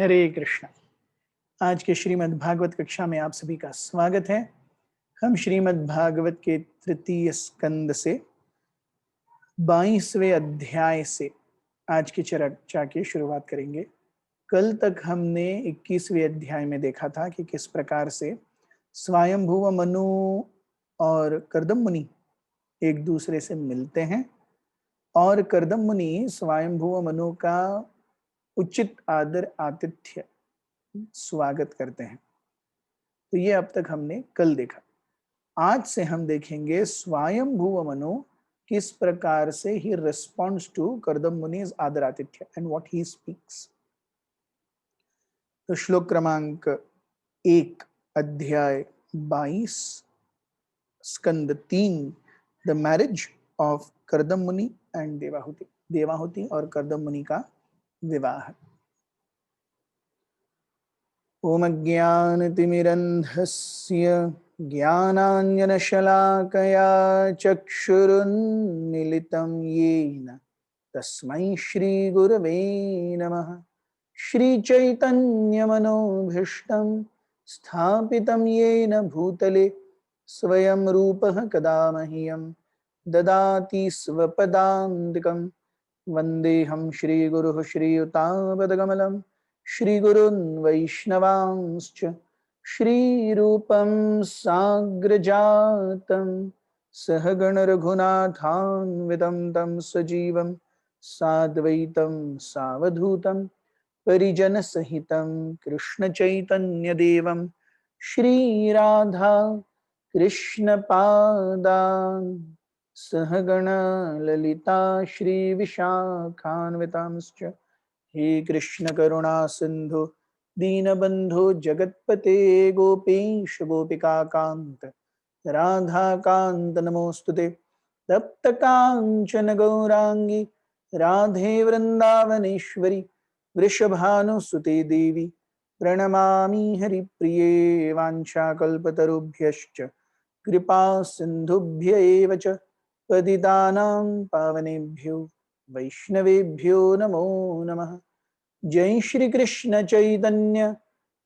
हरे कृष्णा। आज के श्रीमद् भागवत कक्षा में आप सभी का स्वागत है। हम श्रीमद् भागवत के तृतीय स्कंद से 22वें अध्याय से आज की चर्चा की शुरुआत करेंगे। कल तक हमने 21वें अध्याय में देखा था कि किस प्रकार से स्वयंभुव मनु और कर्दम मुनि एक दूसरे से मिलते हैं और कर्दम मुनि स्वयंभुव मनु का उचित आदर आतिथ्य स्वागत करते हैं। तो ये अब तक हमने कल देखा। आज से हम देखेंगे स्वयंभुव मनु किस प्रकार से ही रिस्पॉन्ड्स टू कर्दम मुनि's आदर आतिथ्य एंड व्हाट ही स्पीक्स। तो श्लोक क्रमांक 1 अध्याय 22 स्कंद 3 द मैरिज ऑफ कर्दम मुनि एंड देवाहुति। देवाहुति और कर्दम मुनि का विवाह। ओम अज्ञानतिमिरन्धस्य ज्ञानाञ्जनशलाकया चक्षुरुन्मीलितं येन तस्मै श्रीगुरवे नमः। श्रीचैतन्यमनोभीष्टं स्थापितं येन भूतले स्वयं रूपः कदा मह्यं ददाति स्वपदान्तिकं। वन्देऽहं श्रीगुरुः श्रीयुतापदकमलं श्रीगुरुन् वैष्णवांश्च श्रीरूपं साग्रजातं सहगण रघुनाथान्वितं तं सजीवं साद्वैतं सावधूतं परिजनसहितं कृष्णचैतन्यदेवं श्रीराधा कृष्णपादान् सहगण ललिता श्रीविशाखान्वितांश्च। हे कृष्ण करुणा सिंधु दीनबंधु जगतपते गोपीश गोपिका कांत राधा कांत नमोस्तुते। तप्त कांचन गौरांगी राधे वृंदावनेश्वरी वृषभानुसुते देवी प्रणमामि हरिप्रिये। वाञ्छाकल्पतरुभ्यश्च कृपा सिंधुभ्य एव च पतितानां पावनेभ्यो वैष्णवेभ्यो नमो नमः। जय श्री कृष्ण चैतन्य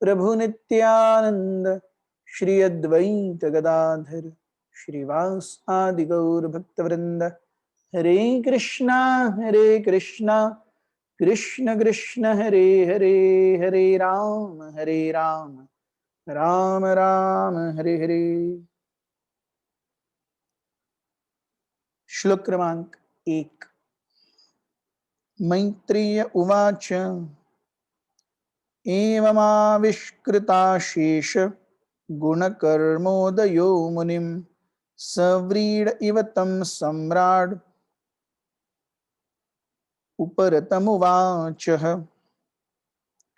प्रभु नित्यानंद श्री अद्वैत गदाधर श्रीवास आदि गौर भक्तवृंद। हरे कृष्णा कृष्ण कृष्ण हरे हरे, हरे राम राम राम हरे हरे। श्लोक क्रमांक 1। मैत्रेय उवाच एवमाविष्कृताशेष गुणकर्मोदयो मुनिं सव्रीड इव तं सम्राड् उपरतमुवाचः।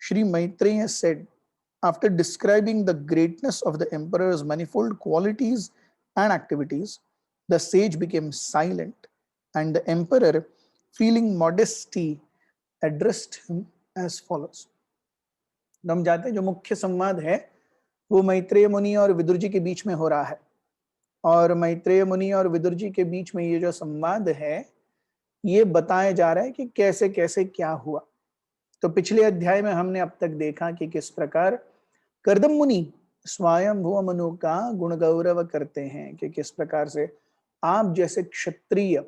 Shri Maitreya said, after describing the greatness of the emperor's manifold qualities and activities, the sage became silent, and the emperor, feeling modesty, addressed him as follows. हम जानते हैं जो मुख्य संवाद है वो मैत्रेय मुनि और विदुर जी के बीच में हो रहा है, और मैत्रेय मुनि और विदुर जी के बीच में ये जो संवाद है ये बताया जा रहा है कि कैसे कैसे क्या हुआ। तो पिछले अध्याय में हमने अब तक देखा कि किस प्रकार कर्दम मुनि स्वयंभुव मनु का गुण गौरव करते हैं कि किस प्रकार से आप जैसे क्षत्रिय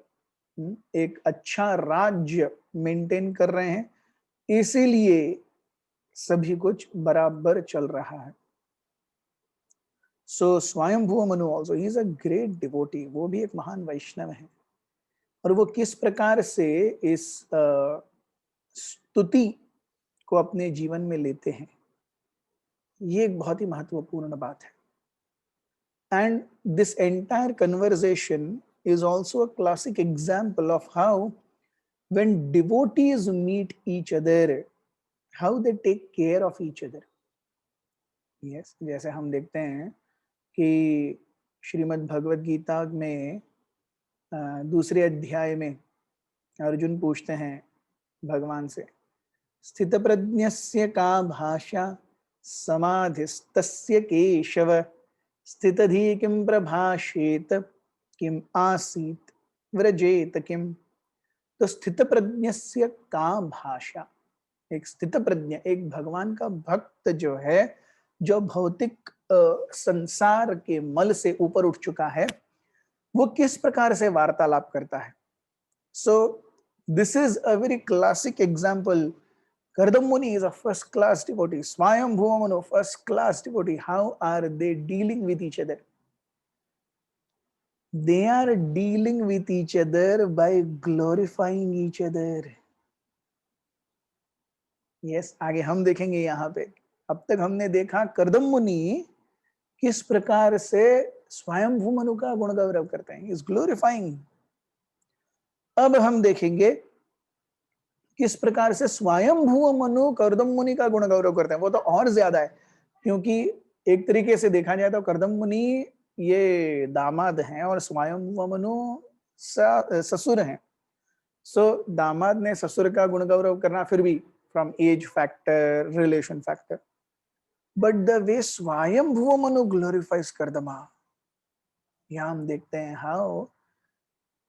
एक अच्छा राज्य मेंटेन कर रहे हैं, इसीलिए सभी कुछ बराबर चल रहा है। So Swayambhuva Manu also he is a great devotee, वो भी एक महान वैष्णव है, और वो किस प्रकार से इस स्तुति को अपने जीवन में लेते हैं, ये एक बहुत ही महत्वपूर्ण बात है। And this entire conversation is also a classic example of how when devotees meet each other, how they take care of each other. Yes, जैसे हम देखते हैं कि श्रीमद् भगवद गीता में दूसरे अध्याय में अर्जुन पूछते हैं भगवान से, स्थित प्रज्ञस्य का भाषा समाधिस्तस्य केशव स्थितधि किं प्रभाषेत किम आसीत व्रजेत किम। तो स्थित प्रज्ञस्य का भाषा, एक स्थित प्रज्ञ, एक भगवान का भक्त जो है, जो भौतिक संसार के मल से ऊपर उठ चुका है, वो किस प्रकार से वार्तालाप करता है. सो this is a very classic example. Kardam Muni is a first class devotee. Swayambhuva Manu, first class devotee. How are they dealing with each other? They are dealing with each other by glorifying each other. Yes, आगे हम देखेंगे यहाँ पे. अब तक हमने देखा करदम मुनि किस प्रकार से स्वयंभू मनु का गुण गौरव करते हैं. Is glorifying. अब हम देखेंगे किस प्रकार से स्वयंभू मनु करदम मुनि का गुण गौरव करते हैं. वो तो और ज्यादा है, क्योंकि एक तरीके से देखा जाए तो करदम मुनि ये दामाद हैं और स्वयंभू मनु ससुर हैं. सो दामाद ने ससुर का गुण गौरव करना, फिर भी from age factor, relation factor. But the way स्वयंभू मनु ग्लोरिफाइज कर्दमा, यहाँ हम देखते हैं how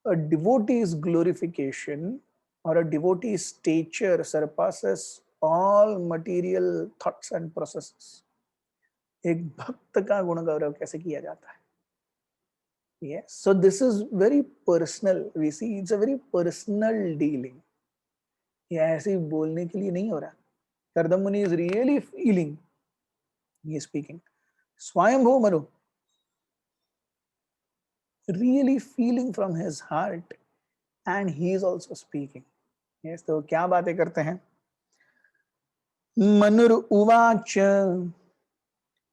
a devotee's glorification or a devotee's stature surpasses all material thoughts and processes. एक भक्त का गुण गौरव कैसे किया जाता है. Yes, so this is very personal. We see it's a very personal dealing. ये ऐसे बोलने के लिए नहीं हो रहा. Kardam Muni is really feeling. He is speaking. Swayambhu Manu really feeling from his heart, and he is also speaking. Yes, तो क्या बातें करते हैं. मनुर उवाच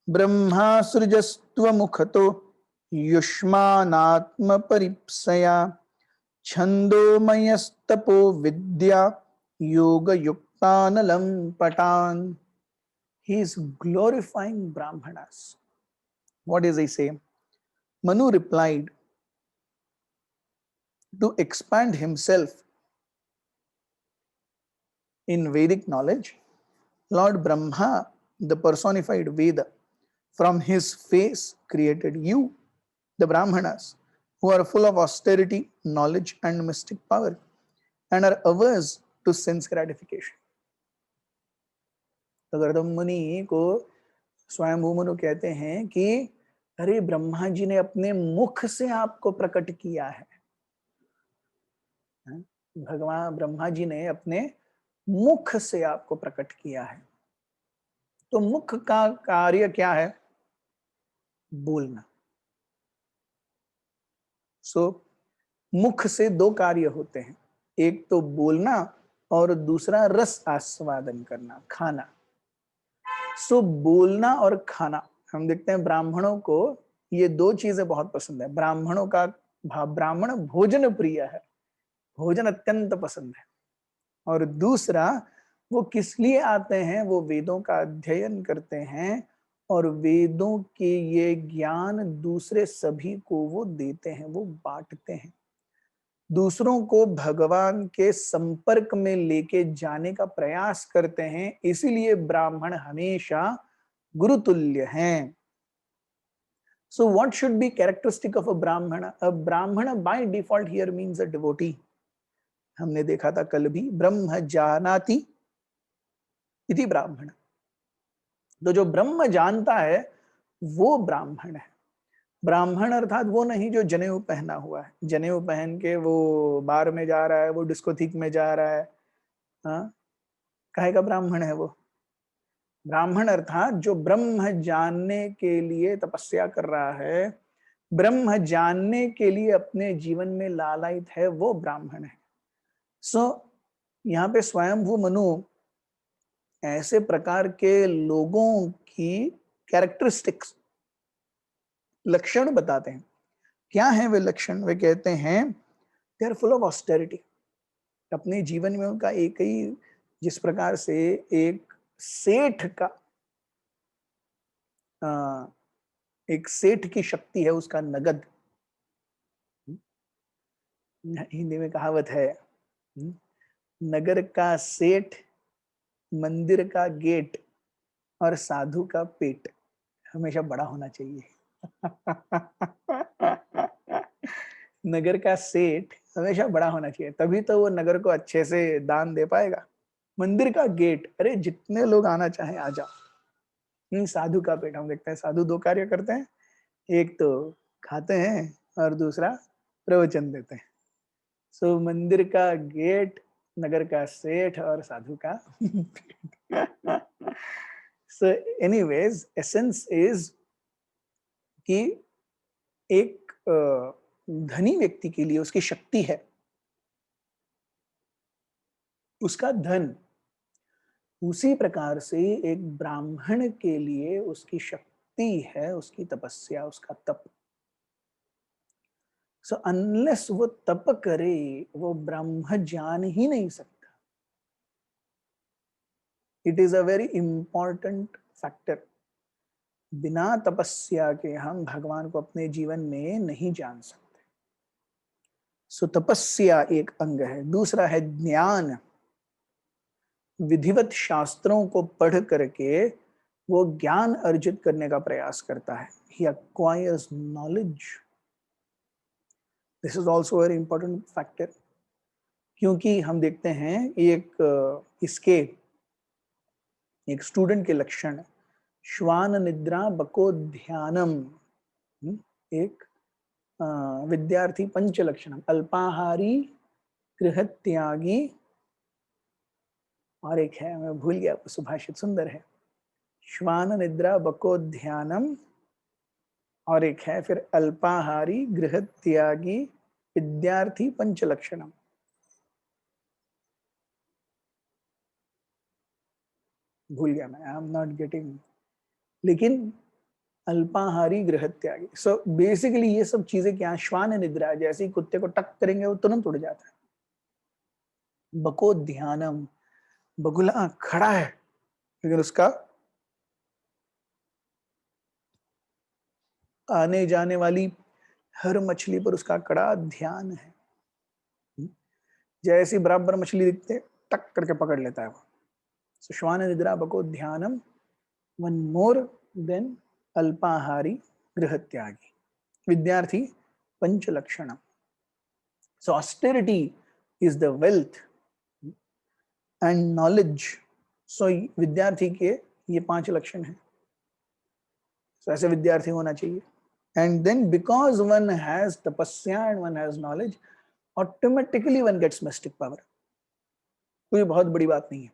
ब्रह्मा सृजस्त्वमुखतो युष्मानात्म परिप्सया छंदोमयस्तपो विद्या योग युक्तानलम पटान. He is glorifying Brahmanas. What does he say? Manu replied, to expand himself in Vedic knowledge, Lord Brahma, the personified Veda, from his face created you, the Brahmanas, who are full of austerity, knowledge, and mystic power, and are averse to sense gratification. तो गर्दम मुनि को स्वयंभू मनु कहते हैं कि अरे ब्रह्मा जी ने अपने मुख से आपको प्रकट किया है. भगवान ब्रह्मा जी ने अपने मुख से आपको प्रकट किया है. तो मुख का कार्य क्या है? बोलना. सो मुख से दो कार्य होते हैं, एक तो बोलना और दूसरा रस आस्वादन करना, खाना. सो बोलना और खाना, हम देखते हैं ब्राह्मणों को ये दो चीजें बहुत पसंद है. ब्राह्मणों का ब्राह्मण भोजन प्रिय है, भोजन अत्यंत पसंद है. और दूसरा, वो किस लिए आते हैं? वो वेदों का अध्ययन करते हैं और वेदों के ये ज्ञान दूसरे सभी को वो देते हैं, वो बांटते हैं, दूसरों को भगवान के संपर्क में लेके जाने का प्रयास करते हैं. इसीलिए ब्राह्मण हमेशा गुरुतुल्य हैं. So what should be characteristic of a brahmana? A brahmana by default here means a devotee. हमने देखा था कल भी, ब्रह्म जानाति इति ब्राह्मण. तो जो ब्रह्म जानता है वो ब्राह्मण है. ब्राह्मण अर्थात वो नहीं जो जनेऊ पहना हुआ है, जनेऊ पहन के वो बार में जा रहा है, वो डिस्कोथिक में जा रहा है. हाँ, काहे का ब्राह्मण है वो? ब्राह्मण अर्थात जो ब्रह्म जानने के लिए तपस्या कर रहा है, ब्रह्म जानने के लिए अपने जीवन में लालायित है, वो ब्राह्मण है. सो यहाँ पे स्वयंभू मनु ऐसे प्रकार के लोगों की कैरेक्टरिस्टिक्स, लक्षण बताते हैं. क्या है वे लक्षण? वे कहते हैं they are full of austerity. अपने जीवन में उनका एक ही, जिस प्रकार से एक सेठ का एक सेठ की शक्ति है उसका नगद. हिंदी में कहावत है, नगर का सेठ, मंदिर का गेट और साधु का पेट हमेशा बड़ा होना चाहिए. नगर का सेठ हमेशा बड़ा होना चाहिए, तभी तो वो नगर को अच्छे से दान दे पाएगा. मंदिर का गेट, अरे जितने लोग आना चाहें आ जाओ। साधु का पेट, हम देखते हैं साधु दो कार्य करते हैं, एक तो खाते हैं और दूसरा प्रवचन देते हैं। सो मंदिर का गेट, नगर का सेठ और साधु का सो एनीवेज एसेंस इज कि एक धनी व्यक्ति के लिए उसकी शक्ति है, उसका धन, उसी प्रकार से एक ब्राह्मण के लिए उसकी शक्ति है, उसकी तपस्या, उसका तप। सो अनलेस वो तप करे वो ब्रह्म जान ही नहीं सकता। It is a very important factor. बिना तपस्या के हम भगवान को अपने जीवन में नहीं जान सकते। सो तपस्या एक अंग है। दूसरा है ज्ञान। विधिवत शास्त्रों को पढ़ करके वो ज्ञान अर्जित करने का प्रयास करता है। He acquires knowledge. This is also a very important factor. क्योंकि हम देखते हैं इसके एक स्टूडेंट के लक्षण, श्वान निद्रा बको ध्यानम, एक विद्यार्थी पंच लक्षणम, अल्पाहारी गृहत्यागी, और एक है मैं भूल गया, सुभाषित सुंदर है, श्वान निद्रा बको ध्यानम, और एक है फिर अल्पाहारी गृहत्यागी विद्यार्थी पंच लक्षणम। भूल गया मैं, आई एम नॉट गेटिंग, लेकिन अल्पाहारी गृहत्यागी। सो बेसिकली ये सब चीजें क्या, श्वान निद्रा, जैसे ही कुत्ते को टक करेंगे वो तुरंत उड़ जाता है। बको ध्यानम, बगुला खड़ा है लेकिन उसका आने जाने वाली हर मछली पर उसका कड़ा ध्यान है। जैसी बराबर मछली दिखते टक करके पकड़ लेता है वो। सो श्वान निद्रा बको ध्यानम, वन मोर देन अल्पाहारी गृहत्यागी विद्यार्थी पंच लक्षणम। So austerity is the wealth and knowledge. So विद्यार्थी के ये 5 लक्षण हैं। सो ऐसे विद्यार्थी होना चाहिए। And then because one has tapasya and one has knowledge, automatically one gets mystic power. कोई बहुत बड़ी बात नहीं है,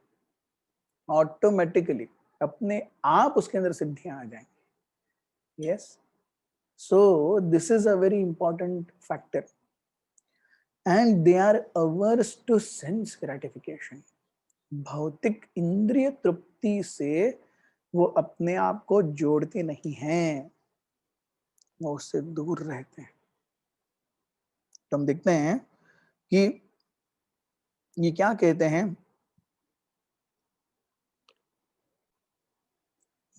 ऑटोमेटिकली अपने आप उसके अंदर सिद्धियां आ जाएंगी। Yes, so this is a very important factor. And they are averse to sense gratification. भौतिक इंद्रिय तृप्ति से वो अपने आप को जोड़ते नहीं हैं, वो उससे दूर रहते हैं। तो हम देखते हैं कि ये क्या कहते हैं,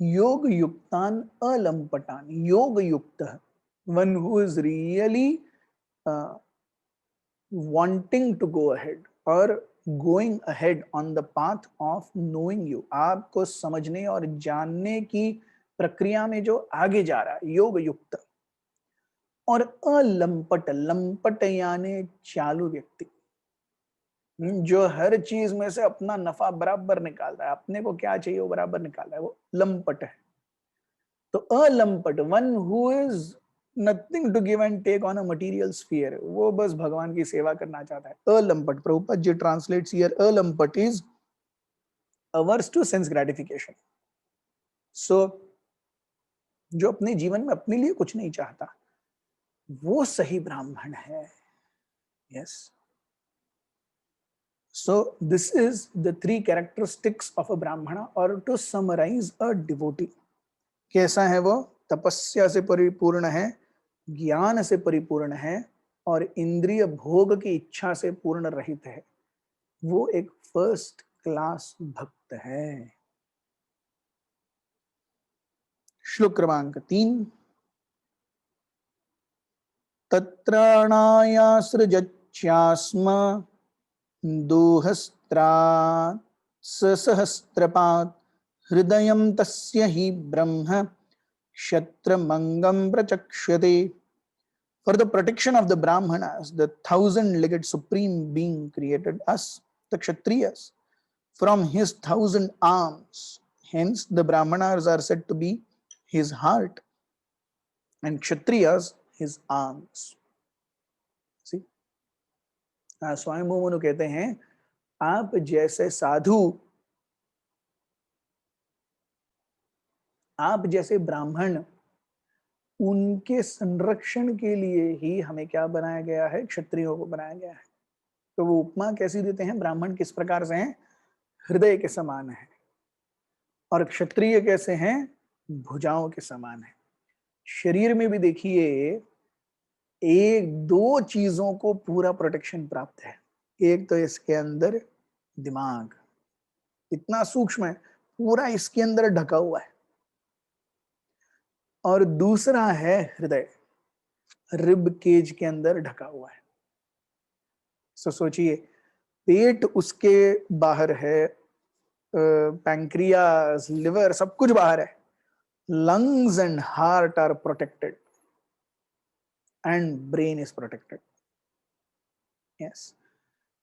योग युक्तान अलंपटान। योग युक्त, one who is really wanting to go ahead or going ahead on the path of knowing you, आपको समझने और जानने की प्रक्रिया में जो आगे जा रहा है, योग युक्त। और अलंपट, लंपट यानी चालू व्यक्ति, जो हर चीज में से अपना नफा बराबर निकाल रहा है, अपने को क्या चाहिए वो बराबर निकाल रहा है, वो लंपट है। तो अलंपट, one who is nothing to give and take on a material sphere, वो बस भगवान की सेवा करना चाहता है। अलंपट, प्रभुपाद जी ट्रांसलेट्स हियर, अलंपट is ours to sense gratification. So जो अपने जीवन में अपने लिए कुछ नहीं चाहता वो सही ब्राह्मण है। Yes, so this is the 3 characteristics of a ब्राह्मण। और टू समराइज अ डिवोटी, कैसा है वो? तपस्या से परिपूर्ण है, ज्ञान से परिपूर्ण है और इंद्रिय भोग की इच्छा से पूर्ण रहित है। वो एक फर्स्ट क्लास भक्त है। श्लोक क्रमांक 3, तत्राणायासृजच्यास्म दोहस्त्रात् सहस्त्रपात् हृदयं तस्य हि ब्रह्म क्षत्रमंगं प्रचक्ष्यते। For the protection of the Brahmanas, the 1000-legged supreme being created us, the Kshatriyas, from his 1,000 arms. Hence, the Brahmanas are said to be his heart and Kshatriyas his arms. See? स्वयंभू मनु कहते हैं आप जैसे साधु, आप जैसे ब्राह्मण, उनके संरक्षण के लिए ही हमें क्या बनाया गया है? क्षत्रियों को बनाया गया है। तो वो उपमा कैसी देते हैं? ब्राह्मण किस प्रकार से हैं? हृदय के समान है, और क्षत्रिय कैसे हैं? भुजाओं के समान है। शरीर में भी देखिए एक दो चीजों को पूरा प्रोटेक्शन प्राप्त है। एक तो इसके अंदर दिमाग इतना सूक्ष्म है, पूरा इसके अंदर ढका हुआ है, और दूसरा है हृदय, रिब केज के अंदर ढका हुआ है। सो सोचिए, पेट उसके बाहर है, पैंक्रियास, लिवर, सब कुछ बाहर है, lungs and heart are protected and brain is protected. Yes,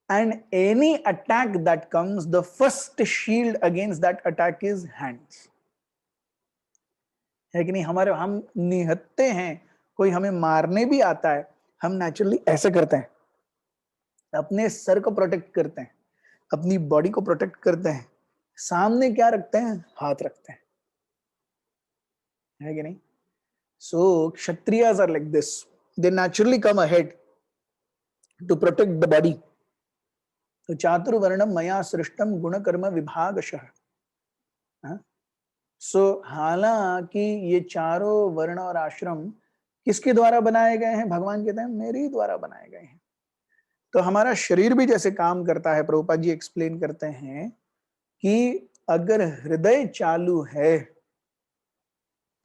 and any attack that comes, the first shield against that attack is hands. है कि नहीं? हमारे, हम निहत्ते हैं, कोई हमें मारने भी आता है, हम नेचुरली ऐसे करते हैं, अपने सर को प्रोटेक्ट करते हैं, अपनी बॉडी को प्रोटेक्ट करते हैं, सामने क्या रखते हैं? हाथ रखते हैं, है कि नहीं? So Kshatriyas are like this. They naturally come ahead to protect the body. तो चातुर्वर्णम मया सृष्टम गुण कर्म विभागशः। सो हालांकि ये चारों वर्ण और आश्रम किसके द्वारा बनाए गए हैं? भगवान कहते हैं मेरे ही द्वारा बनाए गए हैं। तो हमारा शरीर भी जैसे काम करता है, प्रभुपाद जी एक्सप्लेन करते हैं कि अगर हृदय चालू है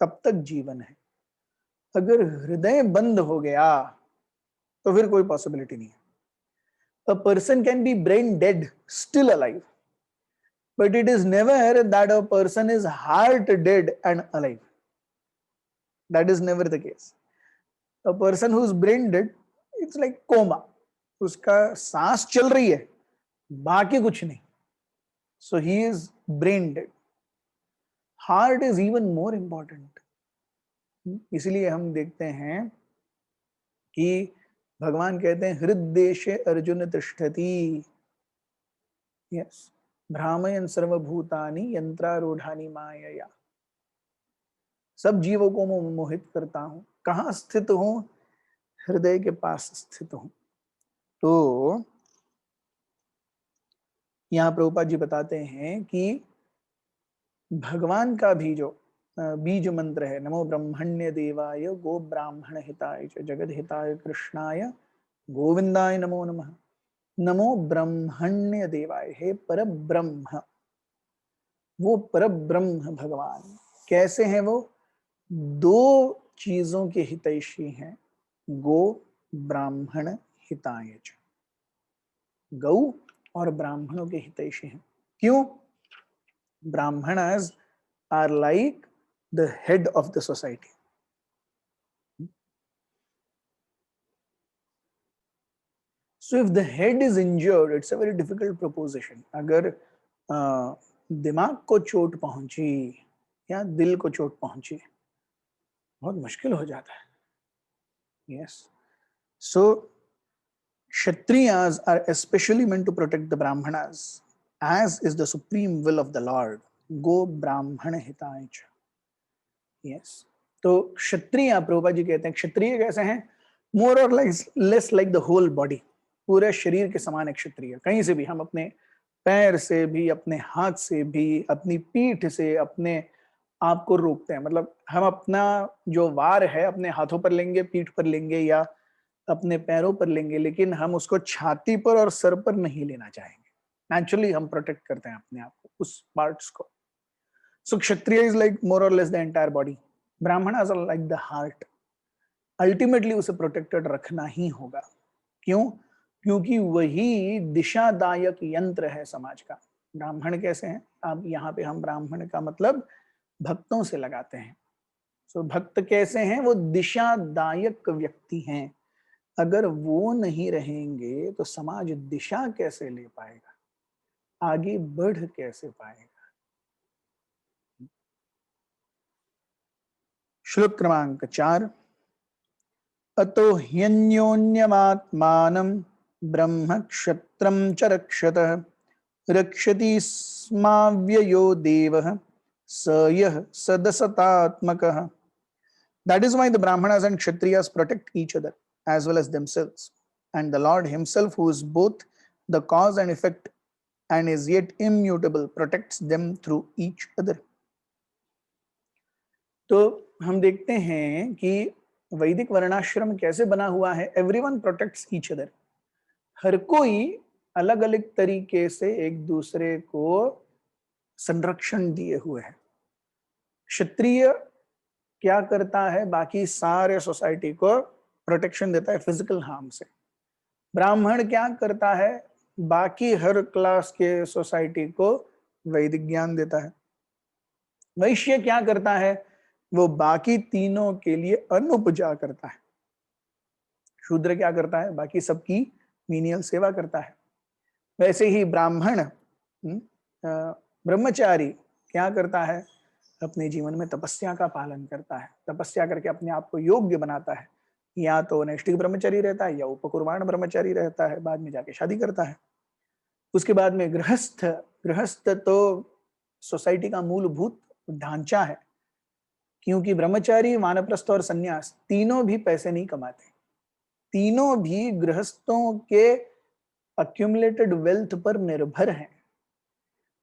तब तक जीवन है, अगर हृदय बंद हो गया तो फिर कोई पॉसिबिलिटी नहीं है। A person can be brain dead, still alive, but it is never that a person is heart dead and alive. That is never the case. A person who is brain dead, it's like coma. उसका सांस चल रही है, बाकी कुछ नहीं. So he is brain dead. Heart is even more important. इसलिए हम देखते हैं कि भगवान कहते हैं हृद्देशे अर्जुन तिष्ठति। यस, भ्रामयन् सर्वभूतानि यंत्रारूढ़ानि मायया। सब जीवों को मैं मोहित करता हूं। कहां स्थित हूं? हृदय के पास स्थित हूं। तो यहां प्रभुपाद जी बताते हैं कि भगवान का भी जो बीज मंत्र है, नमो ब्रह्मण्य देवाय गो ब्राह्मण हिताय च जगद हिताय कृष्णाय गोविंदाय नमो नमः। नमो ब्रह्मण्य देवाय, हे पर ब्रह्म, वो पर ब्रह्म भगवान कैसे हैं? वो दो चीजों के हितैषी हैं, गो ब्राह्मण हिताय च। गौ और ब्राह्मणों के हितैषी हैं। क्यों? Brahmanas are like the head of the society. So if the head is injured, it's a very difficult proposition. अगर दिमाग को चोट पहुंची या दिल को चोट पहुंची, बहुत मुश्किल हो जाता है। Yes. So Kshatriyas are especially meant to protect the Brahmanas, as is the supreme will of the Lord. Go Brahmana hitaya cha. Yes. तो क्षत्रिय, प्रभुपाद जी कहते हैं क्षत्रिय कैसे हैं? मोर और less like the whole body, पूरे शरीर के समान है क्षत्रिय। कहीं से भी हम अपने पैर से भी, अपने हाथ से भी, अपनी पीठ से अपने आप को रोकते हैं। मतलब हम अपना जो वार है अपने हाथों पर लेंगे, पीठ पर लेंगे या अपने पैरों पर लेंगे, लेकिन हम उसको छाती पर और सर पर नहीं लेना चाहेंगे। नेचुरली हम प्रोटेक्ट करते हैं अपने आप को, उस पार्ट्स को। So Kshatriya is like more or less the entire body. Brahmanas are like the heart. Ultimately उसे प्रोटेक्टेड रखना ही होगा। क्यों? क्योंकि वही दिशादायक यंत्र है समाज का। ब्राह्मण कैसे हैं? अब यहाँ पे हम ब्राह्मण का मतलब भक्तों से लगाते हैं। सो भक्त कैसे हैं? वो दिशादायक व्यक्ति हैं। अगर वो नहीं रहेंगे तो समाज दिशा कैसे ले पाएगा? आगे बढ़ कैसे पाएगा। श्लोक क्रमांक 4। अतो ह्यन्योन्यमात्मानं ब्रह्म क्षत्रं च रक्षतः रक्षति स्माव्ययो देवः स यः सदसतात्मकः। That is why the Brahmanas and Kshatriyas protect each other as well as themselves. And the Lord Himself, who is both the cause and effect and is yet immutable, protects them through each other. तो हम देखते हैं कि वैदिक वर्णाश्रम कैसे बना हुआ है। Everyone protects each other. हर कोई अलग अलग तरीके से एक दूसरे को संरक्षण दिए हुए है। क्षत्रिय क्या करता है, बाकी सारे सोसाइटी को प्रोटेक्शन देता है फिजिकल हार्म से। ब्राह्मण क्या करता है, बाकी हर क्लास के सोसाइटी को वैदिक ज्ञान देता है। वैश्य क्या करता है, वो बाकी तीनों के लिए अनुपजा करता है। शूद्र क्या करता है, बाकी सबकी मीनियल सेवा करता है। वैसे ही ब्राह्मण ब्रह्मचारी क्या करता है, अपने जीवन में तपस्या का पालन करता है। तपस्या करके अपने आप को योग्य बनाता है। या तो नैष्ठिक ब्रह्मचारी रहता है या उपकुर्बाण ब्रह्मचारी रहता है, बाद में जाके शादी करता है। उसके बाद में गृहस्थ। गृहस्थ तो सोसाइटी का मूलभूत ढांचा है, क्योंकि ब्रह्मचारी, वानप्रस्थ और सन्यास तीनों भी पैसे नहीं कमाते। तीनों भी गृहस्थों के accumulated wealth पर निर्भर हैं।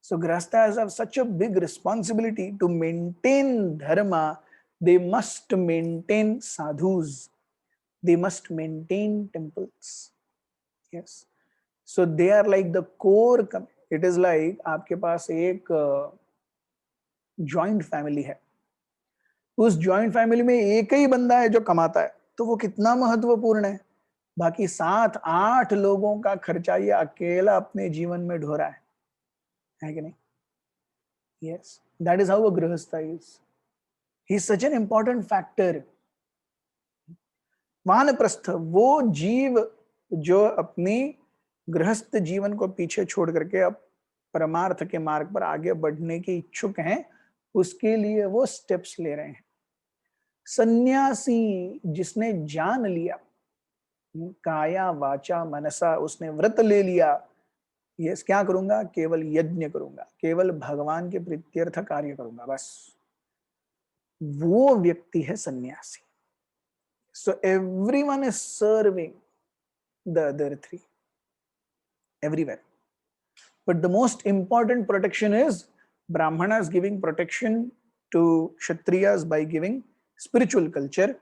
So grihasthas have such a big responsibility to maintain dharma. They must maintain sadhus. They must maintain temples. Yes. So they are like the core. It is like आपके पास एक joint family है। उस joint family में एक ही बंदा है जो कमाता है, तो वो कितना महत्वपूर्ण है। बाकी 7-8 लोगों का खर्चा ये अकेला अपने जीवन में ढो रहा है कि नहीं? Yes, that is how a grihastha is. He is such an important factor. वानप्रस्थ वो जीव जो अपनी गृहस्थ जीवन को पीछे छोड़ करके अब परमार्थ के मार्ग पर आगे बढ़ने के इच्छुक हैं, उसके लिए वो स्टेप्स ले रहे हैं। सन्यासी जिसने जान लिया, काया वाचा मनसा, उसने व्रत ले लिया, यस क्या करूंगा, केवल यज्ञ करूंगा, केवल भगवान के प्रीत्यर्थ कार्य करूंगा, बस वो व्यक्ति है सन्यासी। So everyone is serving the other three everywhere, but the most important protection is brahmanas giving protection to kshatriyas by giving spiritual culture,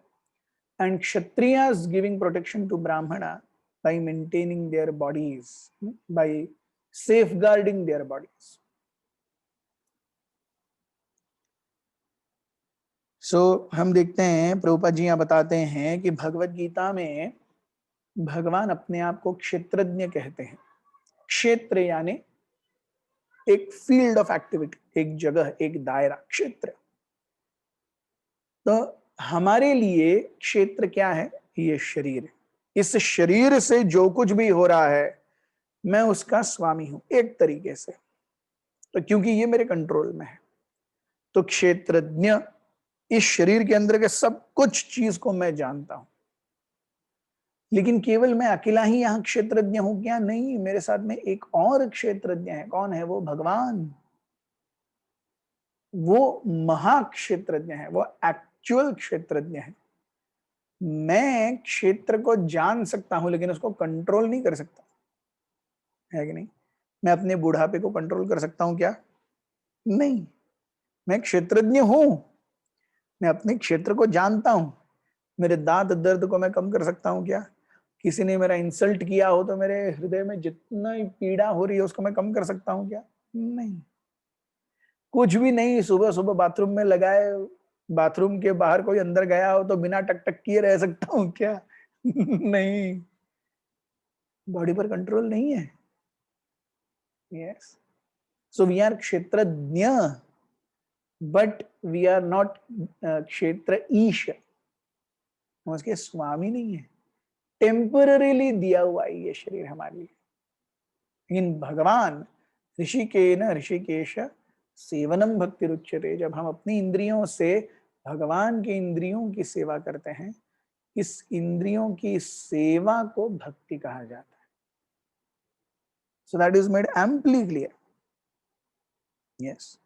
and kshatriyas giving protection to brahmana by maintaining their bodies, by safeguarding their bodies. हम देखते हैं प्रभुपाद जी यहाँ बताते हैं कि भगवत गीता में भगवान अपने आप को क्षेत्रज्ञ कहते हैं। क्षेत्र यानी एक फील्ड ऑफ एक्टिविटी, एक जगह, एक दायरा, क्षेत्र। तो हमारे लिए क्षेत्र क्या है, ये शरीर। इस शरीर से जो कुछ भी हो रहा है मैं उसका स्वामी हूं एक तरीके से, तो क्योंकि ये मेरे कंट्रोल में है। तो क्षेत्रज्ञ, इस शरीर के अंदर के सब कुछ चीज को मैं जानता हूं। लेकिन केवल मैं अकेला ही यहाँ क्षेत्रज्ञ हूं क्या? नहीं, मेरे साथ में एक और क्षेत्रज्ञ है। कौन है वो? भगवान। वो महाक्षेत्रज्ञ है, वो एक्चुअल क्षेत्रज्ञ है। मैं क्षेत्र को जान सकता हूं लेकिन उसको कंट्रोल नहीं कर सकता, है कि नहीं? मैं अपने बुढ़ापे को कंट्रोल कर सकता हूं क्या? नहीं। मैं क्षेत्रज्ञ हूं, मैं अपने क्षेत्र को जानता हूं। मेरे दांत दर्द को मैं कम कर सकता हूं क्या? किसी ने मेरा इंसल्ट किया हो तो मेरे हृदय में जितना पीड़ा हो रही है उसको मैं कम कर सकता हूं क्या? नहीं, कुछ भी नहीं। सुबह सुबह बाथरूम में लगाए, बाथरूम के बाहर कोई अंदर गया हो तो बिना टक टक किए रह सकता हूं क्या? नहीं, बॉडी पर कंट्रोल नहीं है। यस, सो वी आर क्षेत्रज्ञ बट वी आर नॉट क्षेत्र ईश। हम उसके स्वामी नहीं है, टेम्पररीली दिया हुआ है ये शरीर हमारे लिए। लेकिन भगवान ऋषिकेन ऋषिकेश सेवनम भक्ति रुच्यते। जब हम अपनी इंद्रियों से भगवान के इंद्रियों की सेवा करते हैं, इस इंद्रियों की सेवा को भक्ति कहा जाता है। So that is made amply clear. Yes,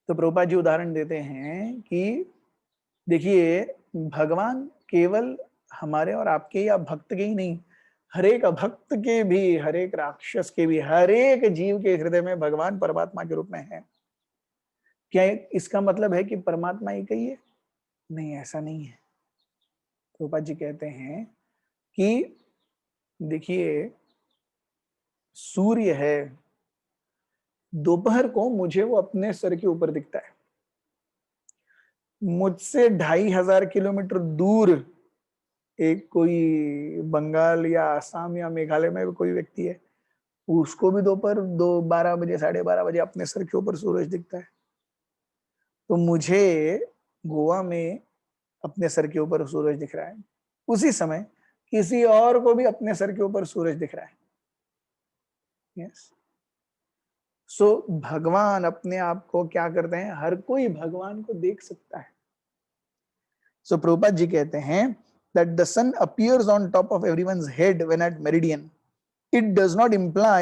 तो प्रभुपाद जी उदाहरण देते हैं कि देखिए, भगवान केवल हमारे और आपके या भक्त के ही नहीं, हर एक अभक्त के भी, हर एक राक्षस के भी, हर एक जीव के हृदय में भगवान परमात्मा के रूप में है। क्या इसका मतलब है कि परमात्मा एक ही है? नहीं, ऐसा नहीं है। प्रभुपाद जी कहते हैं कि देखिए, सूर्य है, दोपहर को मुझे वो अपने सर के ऊपर दिखता है। मुझसे 2500 किलोमीटर दूर एक कोई बंगाल या आसाम या मेघालय में कोई व्यक्ति है, उसको भी दोपहर 12 बजे 12:30 बजे अपने सर के ऊपर सूरज दिखता है। तो मुझे गोवा में अपने सर के ऊपर सूरज दिख रहा है, उसी समय किसी और को भी अपने सर के ऊपर सूरज दिख रहा है। यस, सो भगवान अपने आप को क्या करते हैं, हर कोई भगवान को देख सकता है। सो प्रभुपाद जी कहते हैं that the sun appears on top of everyone's head when at meridian. It does not imply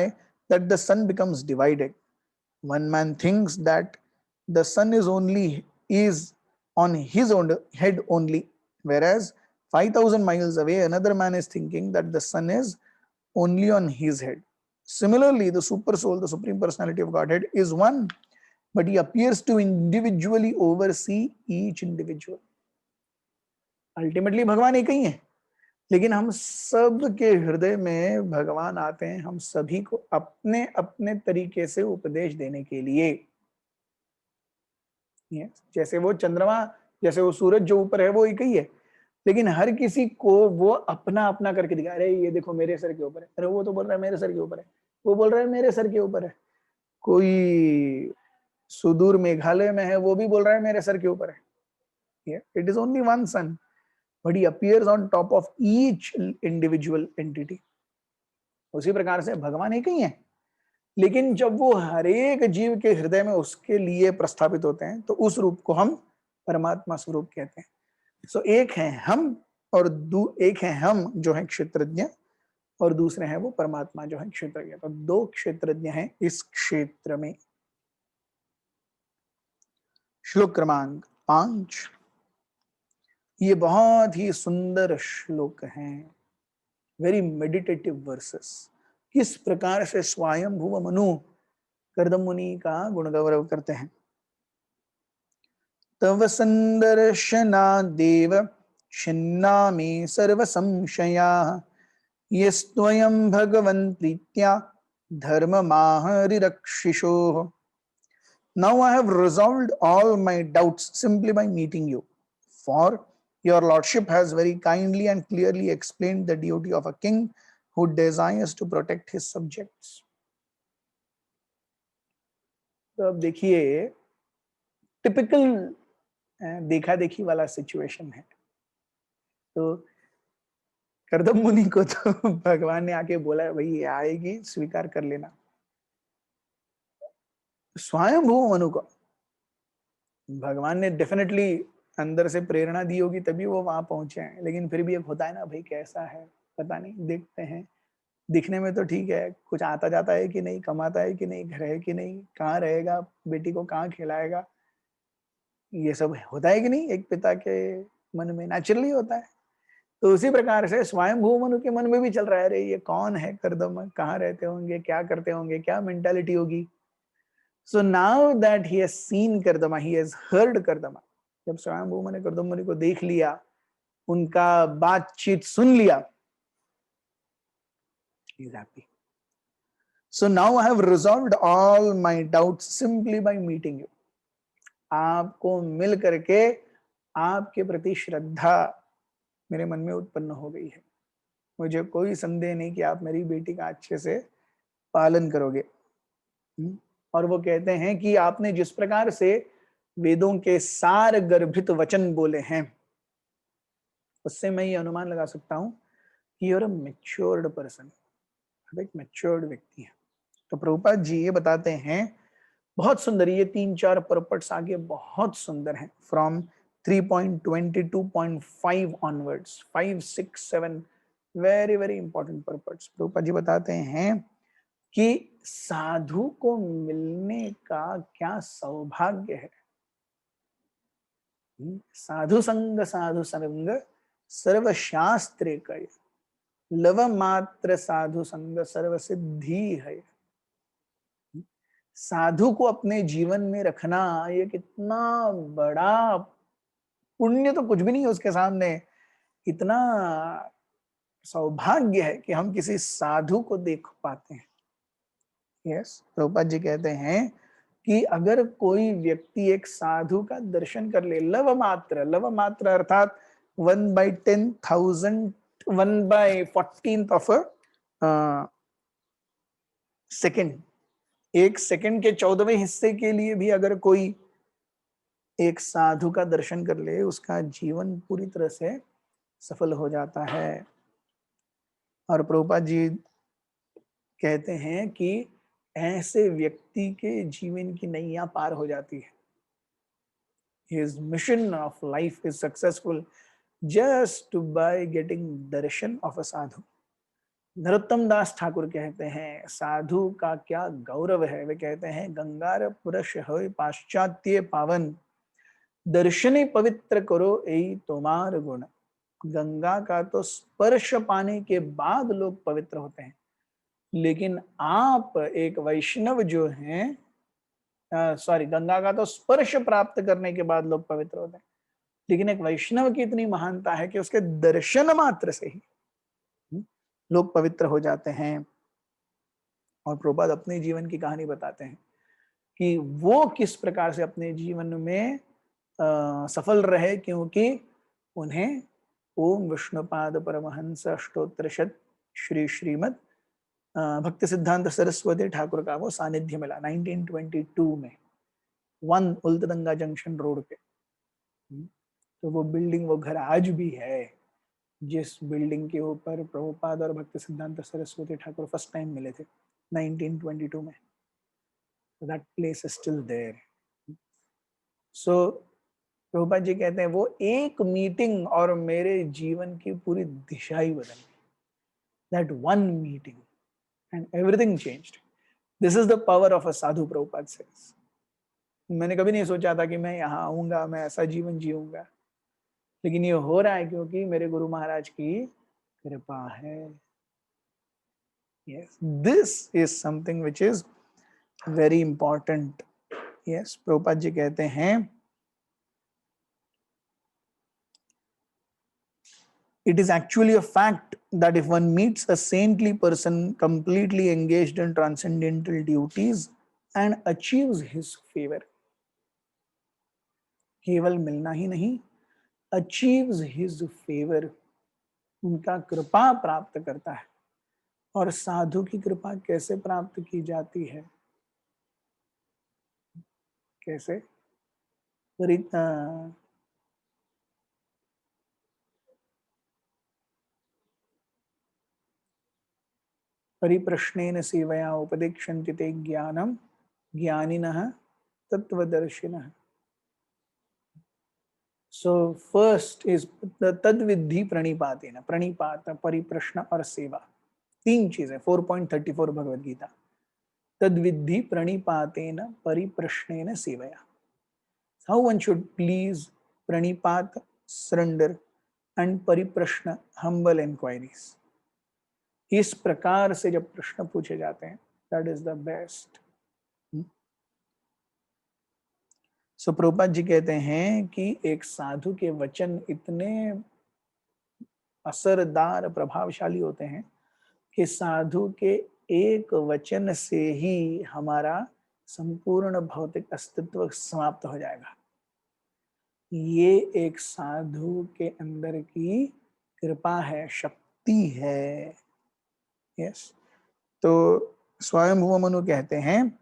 that the sun becomes divided. One man thinks that the sun is on his own head only, whereas 5,000 miles away another man is thinking that the sun is only on his head. Similarly, the super soul, the supreme personality of Godhead, is one, but he appears to individually oversee each individual. Ultimately भगवान एक ही है, लेकिन हम सब के हृदय में भगवान आते हैं हम सभी को अपने अपने तरीके से उपदेश देने के लिए। जैसे वो चंद्रमा, जैसे वो सूरज जो ऊपर है वो एक ही है, लेकिन हर किसी को वो अपना अपना करके दिखा रहे, ये देखो मेरे सर के ऊपर है, अरे वो तो बोल रहा है मेरे सर के ऊपर है, वो बोल रहा है मेरे सर के ऊपर है, कोई सुदूर मेघालय में है वो भी बोल रहा है मेरे सर के ऊपर है। It is only one sun, but he appears on top of each individual entity. उसी प्रकार से भगवान एक ही है, लेकिन जब वो हर एक जीव के हृदय में उसके लिए प्रस्थापित होते हैं तो उस रूप को हम परमात्मा स्वरूप कहते हैं। सो एक है हम और एक है हम जो है क्षेत्रज्ञ, और दूसरे हैं वो परमात्मा जो है क्षेत्रज्ञ। तो दो क्षेत्रज्ञ हैं इस क्षेत्र में। श्लोक क्रमांक 5। ये बहुत ही सुंदर श्लोक हैं, वेरी मेडिटेटिव वर्सेस। किस प्रकार से स्वयंभुव मनु कर्दम मुनि का गुण गौरव करते हैं। तव संदर्शना देव छिन्ना में सर्व संशया, यस्त्वयं भगवन् प्रीत्या धर्म माहरिरक्षिषो। Now I have resolved all my doubts simply by meeting you, for your lordship has very kindly and clearly explained the duty of a king who desires to protect his subjects. तो अब देखिए, typical देखा देखी वाला situation है। तो कर्दम मुनि को तो भगवान ने आके बोला है, भाई ये आएगी, स्वीकार कर लेना। स्वयंभू मनु को भगवान ने डेफिनेटली अंदर से प्रेरणा दी होगी तभी वो वहां पहुंचे हैं, लेकिन फिर भी एक होता है ना, भाई कैसा है पता नहीं, देखते हैं। दिखने में तो ठीक है, कुछ आता जाता है कि नहीं, कमाता है कि नहीं, घर है कि नहीं, कहाँ रहेगा, बेटी को कहाँ खिलाएगा, ये सब होता है कि नहीं एक पिता के मन में, नेचुरली होता है। तो उसी प्रकार से स्वयंभू मनु के मन में भी चल रहा है, अरे ये कौन है कर्दम, कहाँ रहते होंगे, क्या करते होंगे, क्या मेंटालिटी होगी। So now that he has seen Kardama, he has heard Kardama. जब स्वयंभू ने कर्दम मुनि को देख लिया, उनका बातचीत सुन लिया, he is happy. So now I have resolved all my doubts simply by meeting you. आपको मिल करके आपके प्रति श्रद्धा मेरे मन में उत्पन्न हो गई है। मुझे कोई संदेह नहीं कि आप मेरी बेटी का अच्छे से पालन करोगे। और वो कहते हैं कि आपने जिस प्रकार से वेदों के सार गर्भित वचन बोले हैं, उससे मैं ये अनुमान लगा सकता हूं कि you're a matured person, आप एक मैच्योर्ड व्यक्ति हैं। तो प्रभुपाद जी ये बताते हैं, बहुत सुंदर, ये 3-4 परपट्स आगे बहुत सुंदर हैं, from 3.22.5 onwards, 5, 6, 7 very very important purports. Prabhupada ji बताते हैं कि साधु को मिलने का क्या सौभाग्य है। साधु संग सर्व शास्त्रे कय, लव मात्र साधु संग सर्व सिद्धि है। साधु को अपने जीवन में रखना ये कितना बड़ा पुण्य, तो कुछ भी नहीं है उसके सामने। इतना सौभाग्य है कि हम किसी साधु को देख पाते हैं। यस, प्रभुपाद जी कहते हैं कि अगर कोई व्यक्ति एक साधु का दर्शन कर ले, लव मात्र अर्थात 1/10,000, 1/14th ऑफ अ सेकेंड, एक सेकंड के 14वें हिस्से के लिए भी अगर कोई एक साधु का दर्शन कर ले, उसका जीवन पूरी तरह से सफल हो जाता है। और प्रभुपाद जी कहते हैं कि ऐसे व्यक्ति के जीवन की नैया पार हो जाती है। His mission of life is successful just by getting darshan of a sadhu. Narottam दास ठाकुर कहते हैं साधु का क्या गौरव है। वे कहते हैं गंगार पुरुष होय पाश्चात्य पावन, दर्शने पवित्र करो यही तुम्हार गुण। गंगा का तो स्पर्श पाने के बाद लोग पवित्र होते हैं, लेकिन आप एक वैष्णव जो हैं, सॉरी, गंगा का तो स्पर्श प्राप्त करने के बाद लोग पवित्र होते हैं, लेकिन एक वैष्णव की इतनी महानता है कि उसके दर्शन मात्र से ही लोग पवित्र हो जाते हैं। और प्रभुपाद अपने जीवन की कहानी बताते हैं कि वो किस प्रकार से अपने जीवन में सफल रहे, क्योंकि उन्हें ओम विष्णुपाद परमहंस अष्टोत्तर शत श्री श्रीमद भक्ति सिद्धांत सरस्वती ठाकुर का वो सानिध्य मिला 1922 में, 1 उल्टदंगा जंक्शन रोड पे। तो वो बिल्डिंग, वो घर आज भी है जिस बिल्डिंग के ऊपर प्रभुपाद और भक्ति सिद्धांत सरस्वती ठाकुर फर्स्ट टाइम मिले थे 1922 में। That place is still there. So Prabhupada ji कहते हैं वो एक मीटिंग और मेरे जीवन की पूरी दिशा ही बदल गई। That one meeting and everything changed. This is the power of a Sadhu, Prabhupada says. मैंने कभी नहीं सोचा था कि मैं यहाँ आऊंगा, मैं ऐसा जीवन जीऊंगा, लेकिन ये हो रहा है क्योंकि मेरे गुरु महाराज की कृपा है। Yes, this is something which is very important. Yes, Prabhupada ji कहते हैं it is actually a fact that if one meets a saintly person completely engaged in transcendental duties and achieves his favor, केवल मिलना ही नहीं, achieves his favor, उनका कृपा प्राप्त करता है। और साधु की कृपा कैसे प्राप्त की जाती है? कैसे? परिप्रश्नेन सेवया उपदेक्षन्ति ते ज्ञानम ज्ञानिनः तत्वदर्शिनः। So first is the तद्विद्धि प्रणिपातेन, प्रणिपात, परिप्रश्न और सेवा, 3 चीजें। 4.34 भगवद गीता। तद्विद्धि प्रणिपातेन परिप्रश्नेन सेवया। How one should please, प्रणिपात surrender and परिप्रश्न humble inquiries। इस प्रकार से जब प्रश्न पूछे जाते हैं, that is the best। सो प्रभुपाद जी कहते हैं कि एक साधु के वचन इतने असरदार, प्रभावशाली होते हैं कि साधु के एक वचन से ही हमारा संपूर्ण भौतिक अस्तित्व समाप्त हो जाएगा। ये एक साधु के अंदर की कृपा है, शक्ति है। यस, तो स्वयंभुव मनु कहते हैं,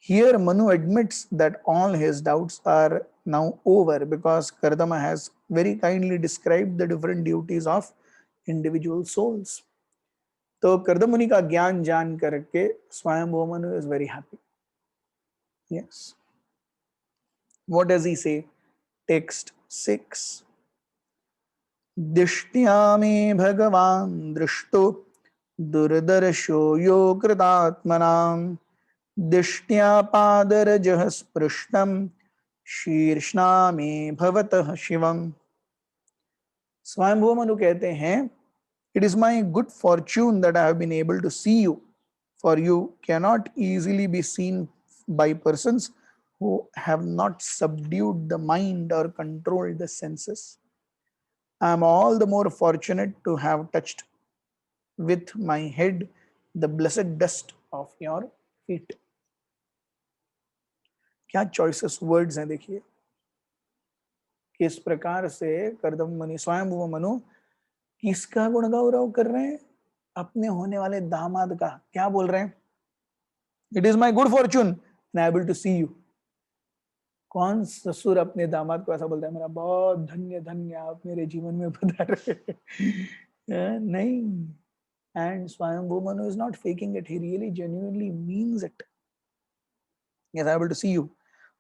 here Manu admits that all his doubts are now over because Kardama has very kindly described the different duties of individual souls. तो कर्दम मुनि का ज्ञान जान करके स्वयंभू Manu is very happy. Yes. What does he say? Text 6. दिष्ट्या मे भगवान् दृष्टो दुर्दर्शो यो कृतात्मनां दिष्ट्या पादरजः स्पृष्टं शीर्ष्णा मे भवतः शिवम्. स्वयंभू मनु कहते हैं, it is my good fortune that I have been able to see you, for you cannot easily be seen by persons who have not subdued the mind or controlled the senses. I am all the more fortunate to have touched with my head the blessed dust of your feet. क्या choices words हैं देखिए, किस प्रकार से कर्दम मुनि स्वयंभू मनु किसका गुण गौरव कर रहे हैं? अपने होने वाले दामाद का. क्या बोल रहे हैं? It is my good fortune and able to see you. कौन ससुर अपने दामाद को ऐसा बोलता है, मेरा बहुत धन्य धन्य आप मेरे जीवन में पधारे. नहीं. एंड स्वयंभू Manu is not faking it, he really genuinely means it. Yes, able to see you.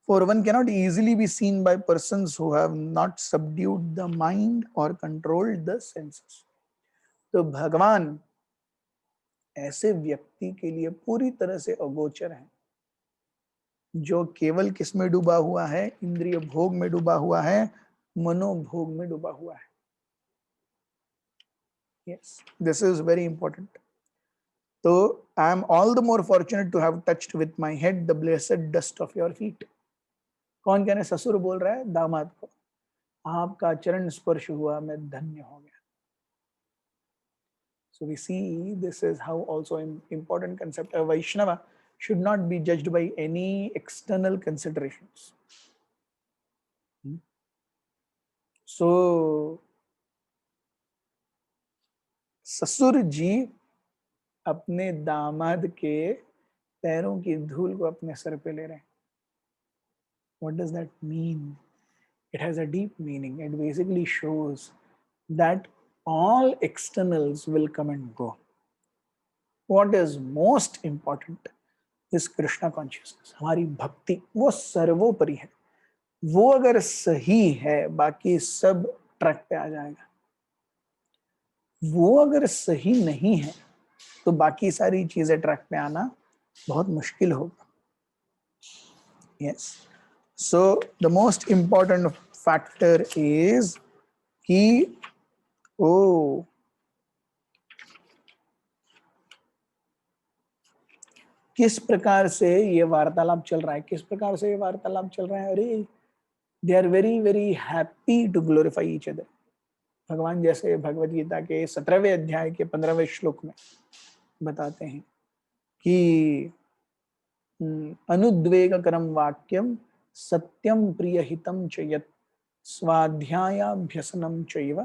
For one cannot easily be seen by persons who have not subdued the mind or controlled the senses. तो भगवान ऐसे व्यक्ति के लिए पूरी तरह से अगोचर है जो केवल किस में डूबा हुआ है? इंद्रिय भोग में डूबा हुआ है, मनोभोग में डूबा हुआ है. Yes, this is very important. So I am all the more fortunate to have touched with my head the blessed dust of your feet. कौन कहने? ससुर बोल रहा है दामाद को, आपका चरण स्पर्श हुआ, मैं धन्य हो गया. So we see this is how also an important concept. A Vaishnava should not be judged by any external considerations. So ससुर जी अपने दामाद के पैरों की धूल को अपने सर पे ले रहे हैं. What does that mean? It has a deep meaning. It basically shows that all externals will come and go. What is most important is Krishna consciousness. हमारी भक्ति वो सर्वोपरि है. वो अगर सही है बाकी सब ट्रैक पे आ जाएगा. वो अगर सही नहीं है तो बाकी सारी चीजें ट्रैक पे आना बहुत मुश्किल होगा. Yes. So the most important factor is कि ओ किस प्रकार से ये वार्तालाप चल रहा है, किस प्रकार से ये वार्तालाप चल रहा है. अरे they are very very happy to glorify each other. भगवान जैसे भगवत गीता के 17वें अध्याय के 15वें श्लोक में बताते हैं कि अनुद्वेगकरम वाक्यम सत्यम प्रियहितम च यत् स्वाध्यायाभ्यसनम चैव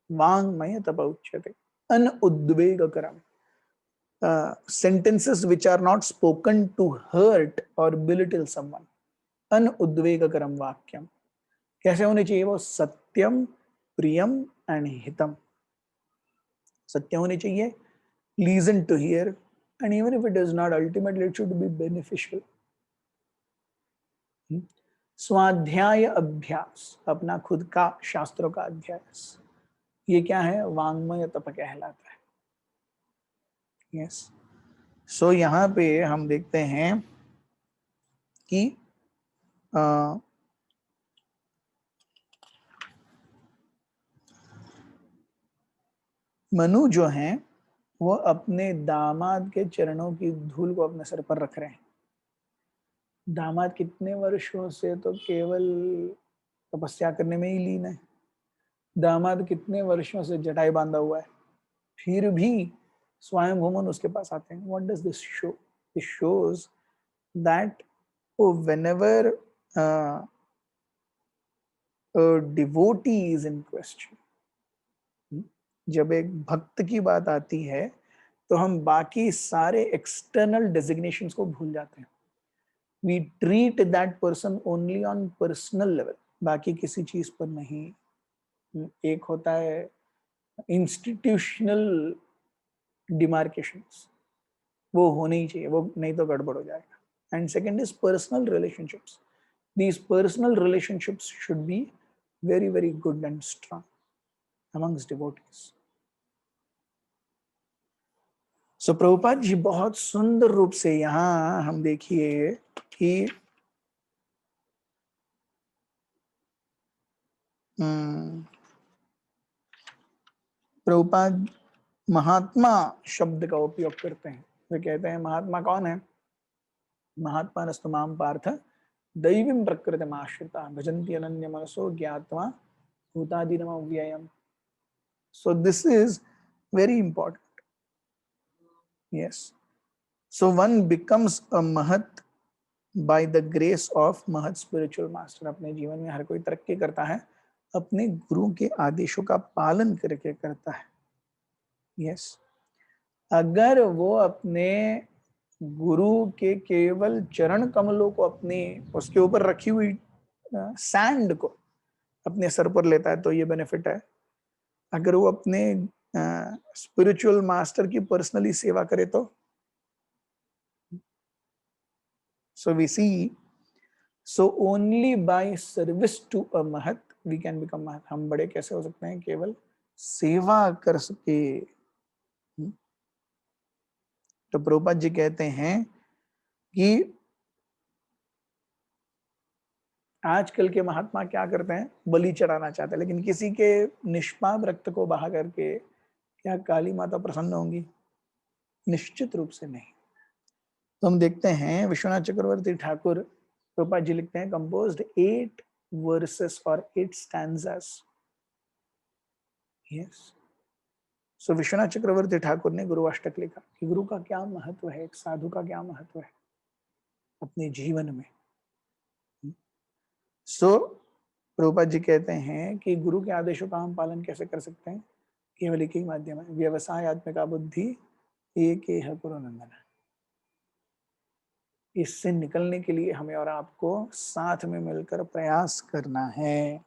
वाङ्मय तप उच्यते. अनुद्वेगकरम, sentences which are not spoken to hurt or belittle someone. अनुद्वेगकरम वाक्यम कैसे होने चाहिए? वो सत्यम प्रियम एंड हितम. सत्य होने चाहिए, pleasant to hear, and even if it is not, ultimately it should be beneficial. स्वाध्याय अभ्यास, अपना खुद का शास्त्रों का अभ्यास, ये क्या है? वाङ्मय तप कहलाता है. यस. सो यहाँ पे हम देखते हैं कि मनु जो हैं वो अपने दामाद के चरणों की धूल को अपने सर पर रख रहे हैं. दामाद कितने वर्षों से तो केवल तपस्या करने में ही लीन है. दामाद कितने वर्षों से जटाई बांधा हुआ है, फिर भी स्वयं भूमन उसके पास आते हैं. What does this show? This shows that whenever a devotee is in question, जब एक भक्त की बात आती है तो हम बाकी सारे एक्सटर्नल डेजिग्नेशंस को भूल जाते हैं. We treat that person only on personal level, बाकी किसी चीज पर नहीं. एक होता है इंस्टीट्यूशनल डिमार्केशंस वो होने ही चाहिए, वो नहीं तो गड़बड़ हो जाएगा। And second is personal relationships, these personal relationships should be very very good and strong amongst devotees. So Prabhupada ji बहुत सुंदर रूप से यहाँ हम देखिए कि प्रभुपाद महात्मा शब्द का उपयोग करते हैं। वे कहते हैं महात्मा कौन है? महात्मा नस्तु माम पार्थ दैवीं प्रकृतिमाश्रिता भजन्ति अनन्य मनसो ज्ञात्वा भूतादिनम अव्ययम्. So this is very important. Yes. So one becomes a mahat by the grace of mahat spiritual master. अपने जीवन में हर कोई तरक्की करता है अपने गुरु के आदेशों का पालन करके करता है. Yes. अगर वो अपने गुरु के केवल चरण कमलों को अपने उसके ऊपर रखी हुई सैंड को अपने सर पर लेता है तो ये बेनिफिट है. अगर वो अपने स्पिरिचुअल मास्टर की पर्सनली सेवा करे तो. So we see, so only by service to a mahat we can become mahat. हम बड़े कैसे हो सकते हैं? केवल सेवा कर सके. तो प्रभुपाद जी कहते हैं कि आजकल के महात्मा क्या करते हैं? बलि चढ़ाना चाहते हैं, लेकिन किसी के निष्पाप रक्त को बहा करके क्या काली माता प्रसन्न होंगी? निश्चित रूप से नहीं. तो हम देखते हैं विश्वनाथ चक्रवर्ती ठाकुर प्रभुपाद जी लिखते हैं कंपोज्ड 8 वर्सेस और 8 स्टैंजास. यस. सो विश्वनाथ चक्रवर्ती ठाकुर ने गुरु अष्टक लिखा कि गुरु का क्या महत्व है, एक साधु का क्या महत्व है अपने जीवन में. सो प्रभुपाद जी कहते हैं कि गुरु के आदेशों का हम पालन कैसे कर सकते हैं? केवल एक ही माध्यम है, व्यवसाय आत्मिका बुद्धि एक है गुरु नंदन. इससे निकलने के लिए हमें और आपको साथ में मिलकर प्रयास करना है.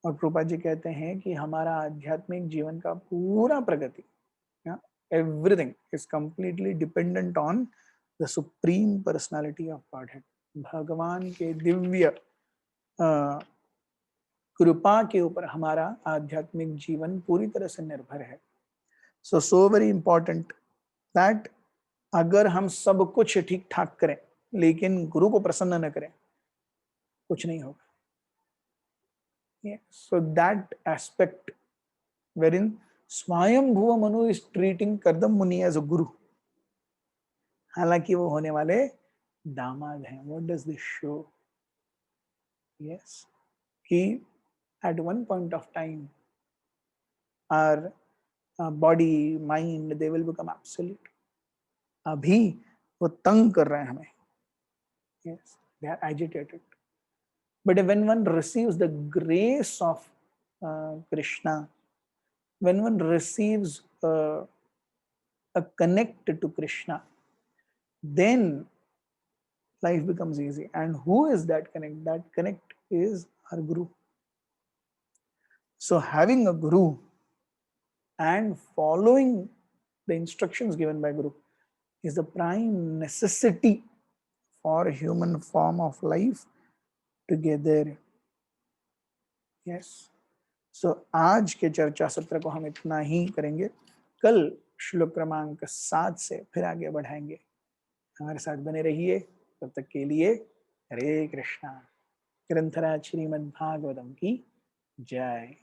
और प्रभुपाद जी कहते हैं कि हमारा आध्यात्मिक जीवन का पूरा प्रगति, everything is completely dependent on the supreme personality of Godhead. भगवान के दिव्य कृपा के ऊपर हमारा आध्यात्मिक जीवन पूरी तरह से निर्भर है. सो वेरी इंपॉर्टेंट दैट अगर हम सब कुछ ठीक ठाक करें लेकिन गुरु को प्रसन्न न करें, कुछ नहीं होगा. So that aspect wherein Swayambhuva Manu is treating Kardam Muni as a guru, हालांकि वो होने वाले दामाद हैं. What does this show? Yes, कि at one point of time our body, mind, they will become absolute. अभी वो तंग कर रहे हैं हमें. Yes, they are agitated. But when one receives the grace of Krishna, when one receives a connect to Krishna, then life becomes easy. And who is that connect? That connect is our Guru. So having a Guru and following the instructions given by Guru is the prime necessity for human form of life together. Yes. So आज के चर्चा सत्र को हम इतना ही करेंगे. कल श्लोक क्रमांक 7 से फिर आगे बढ़ाएंगे. हमारे साथ बने रहिए. तब तक के लिए हरे कृष्णा. ग्रंथराज श्रीमद् भागवतम की जय.